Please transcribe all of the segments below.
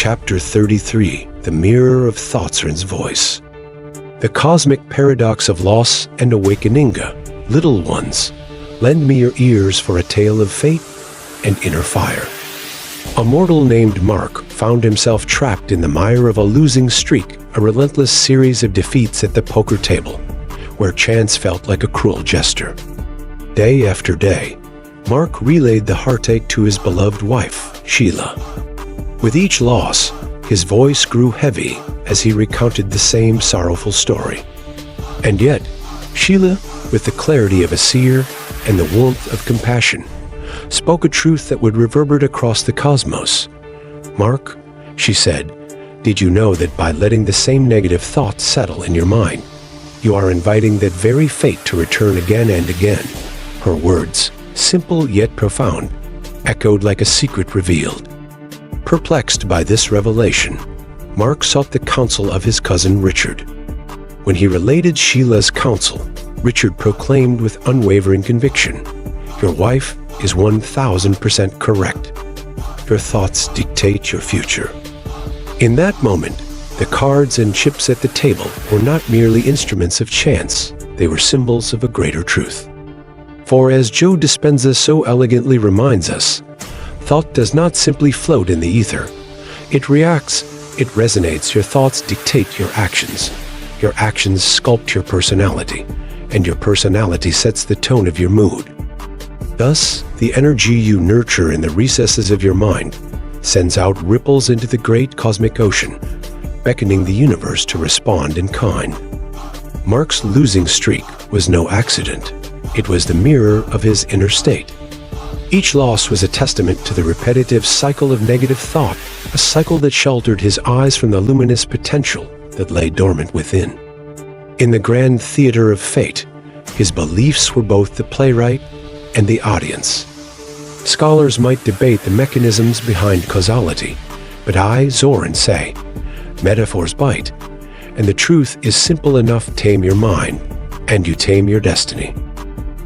Chapter 33, The Mirror of Thought's Voice. The cosmic paradox of loss and awakening. Little ones, lend me your ears for a tale of fate and inner fire. A mortal named Mark found himself trapped in the mire of a losing streak, a relentless series of defeats at the poker table, where chance felt like a cruel jester. Day after day, Mark relayed the heartache to his beloved wife, Sheila. With each loss, his voice grew heavy as he recounted the same sorrowful story. And yet, Sheila, with the clarity of a seer and the warmth of compassion, spoke a truth that would reverberate across the cosmos. "Mark," she said, "did you know that by letting the same negative thoughts settle in your mind, you are inviting that very fate to return again and again?" Her words, simple yet profound, echoed like a secret revealed. Perplexed by this revelation, Mark sought the counsel of his cousin Richard. When he related Sheila's counsel, Richard proclaimed with unwavering conviction, "Your wife is 1000% correct. Your thoughts dictate your future." In that moment, the cards and chips at the table were not merely instruments of chance, they were symbols of a greater truth. For as Joe Dispenza so elegantly reminds us, thought does not simply float in the ether. It reacts, it resonates. Your thoughts dictate your actions sculpt your personality, and your personality sets the tone of your mood. Thus, the energy you nurture in the recesses of your mind sends out ripples into the great cosmic ocean, beckoning the universe to respond in kind. Mark's losing streak was no accident. It was the mirror of his inner state. Each loss was a testament to the repetitive cycle of negative thought, a cycle that sheltered his eyes from the luminous potential that lay dormant within. In the grand theater of fate, his beliefs were both the playwright and the audience. Scholars might debate the mechanisms behind causality, but I, Zoran, say, metaphors bite, and the truth is simple enough: tame your mind, and you tame your destiny.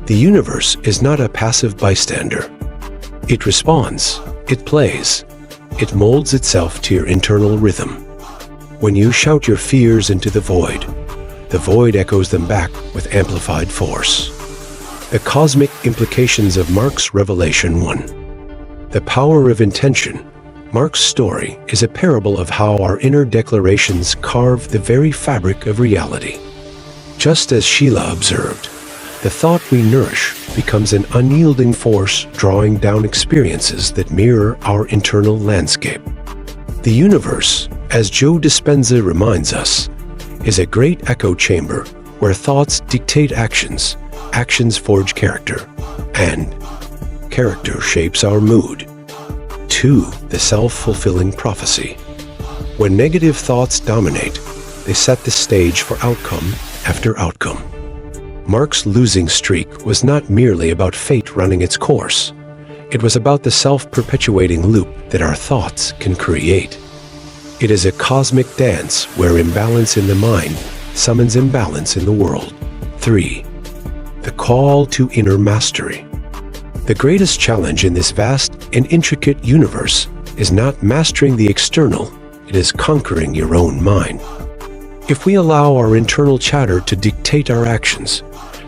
The universe is not a passive bystander. It responds, it plays, it molds itself to your internal rhythm. When you shout your fears into the void echoes them back with amplified force. The cosmic implications of Mark's revelation 1. The power of intention. Mark's story is a parable of how our inner declarations carve the very fabric of reality. Just as Sheila observed, the thought we nourish becomes an unyielding force, drawing down experiences that mirror our internal landscape. The universe, as Joe Dispenza reminds us, is a great echo chamber where thoughts dictate actions, actions forge character, and character shapes our mood. 2. The self-fulfilling prophecy. When negative thoughts dominate, they set the stage for outcome after outcome. Mark's losing streak was not merely about fate running its course. It was about the self-perpetuating loop that our thoughts can create. It is a cosmic dance where imbalance in the mind summons imbalance in the world. 3. The call to inner mastery. The greatest challenge in this vast and intricate universe is not mastering the external, it is conquering your own mind. If we allow our internal chatter to dictate our actions,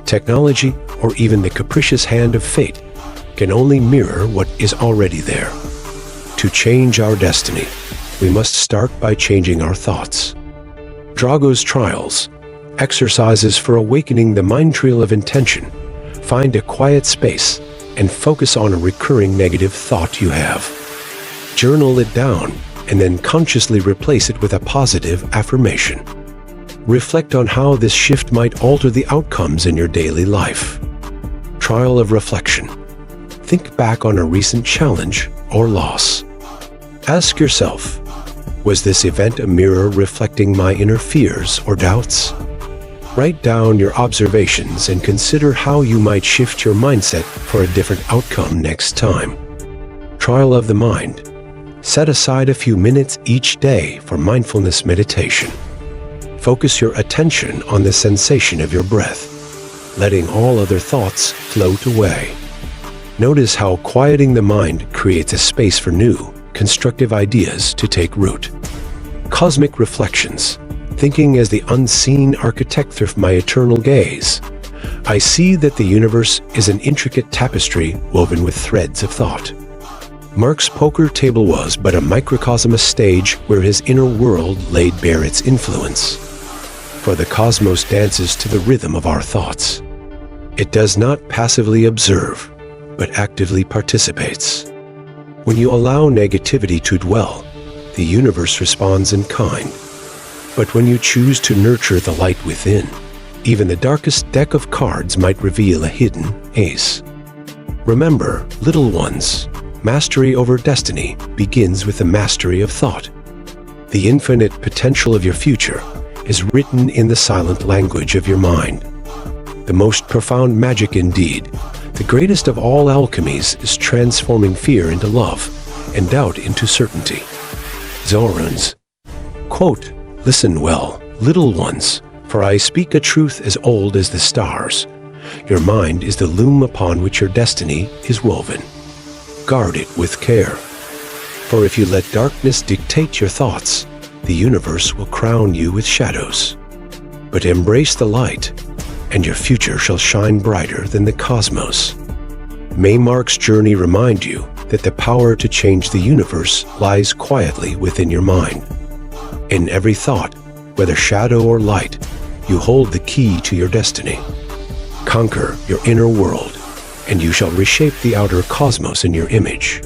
technology, or even the capricious hand of fate can only mirror what is already there. To change our destiny, we must start by changing our thoughts. Drago's Trials, exercises for awakening the mind trail of intention. Find a quiet space and focus on a recurring negative thought you have. Journal it down and then consciously replace it with a positive affirmation. Reflect on how this shift might alter the outcomes in your daily life. Trial of reflection. Think back on a recent challenge or loss. Ask yourself, was this event a mirror reflecting my inner fears or doubts? Write down your observations and consider how you might shift your mindset for a different outcome next time. Trial of the mind. Set aside a few minutes each day for mindfulness meditation. Focus your attention on the sensation of your breath, letting all other thoughts float away. Notice how quieting the mind creates a space for new, constructive ideas to take root. Cosmic reflections, thinking as the unseen architect through my eternal gaze. I see that the universe is an intricate tapestry woven with threads of thought. Mark's poker table was but a microcosm, a stage where his inner world laid bare its influence. For the cosmos dances to the rhythm of our thoughts. It does not passively observe, but actively participates. When you allow negativity to dwell, the universe responds in kind. But when you choose to nurture the light within, even the darkest deck of cards might reveal a hidden ace. Remember, little ones, mastery over destiny begins with the mastery of thought. The infinite potential of your future is written in the silent language of your mind. The most profound magic indeed, the greatest of all alchemies, is transforming fear into love and doubt into certainty. Zoruns. Quote, "Listen well, little ones, for I speak a truth as old as the stars. Your mind is the loom upon which your destiny is woven. Guard it with care. For if you let darkness dictate your thoughts, the universe will crown you with shadows. But embrace the light, and your future shall shine brighter than the cosmos." May Mark's journey remind you that the power to change the universe lies quietly within your mind. In every thought, whether shadow or light, you hold the key to your destiny. Conquer your inner world, and you shall reshape the outer cosmos in your image.